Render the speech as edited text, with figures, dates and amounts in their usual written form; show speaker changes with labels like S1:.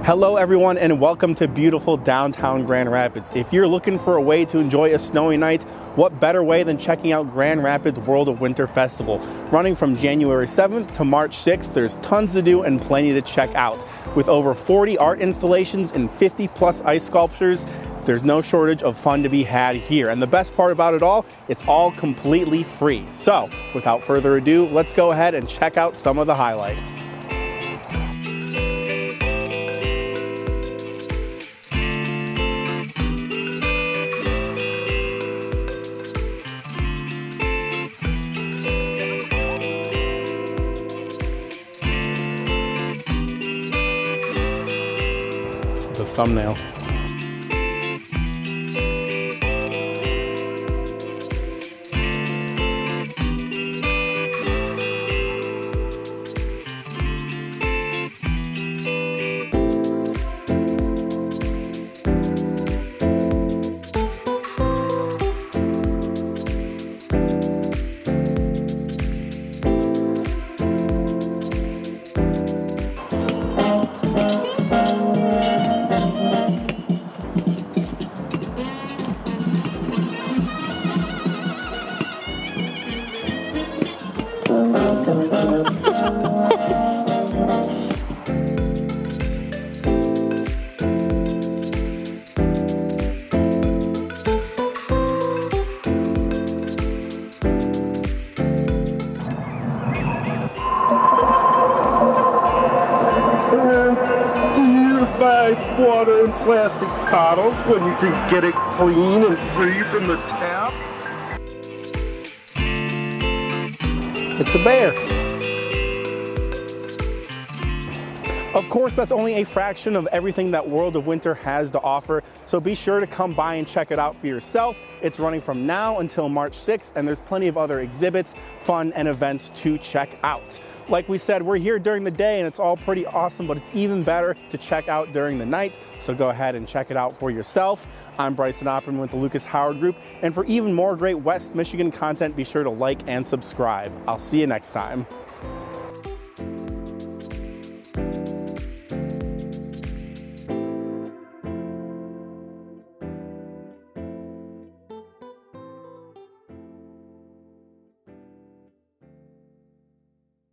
S1: Hello everyone and welcome to beautiful downtown Grand Rapids. If you're looking for a way to enjoy a snowy night, what better way than checking out Grand Rapids World of Winter Festival? Running from January 7th to March 6th, there's tons to do and plenty to check out. With over 40 art installations and 50 plus ice sculptures, there's no shortage of fun to be had here. And the best part about it all, it's all completely free. So without further ado, let's go ahead and check out some of the highlights. The thumbnail.
S2: Water in plastic bottles when you can get it clean and free from the tap.
S1: It's a bear. Of course, that's only a fraction of everything that World of Winter has to offer, so be sure to come by and check it out for yourself. It's running from now until March 6th, and there's plenty of other exhibits, fun, and events to check out. Like we said, we're here during the day and it's all pretty awesome, but it's even better to check out during the night, so go ahead and check it out for yourself. I'm Bryson Oppermann with the Lucas Howard Group, and for even more great West Michigan content, be sure to like and subscribe. I'll see you next time.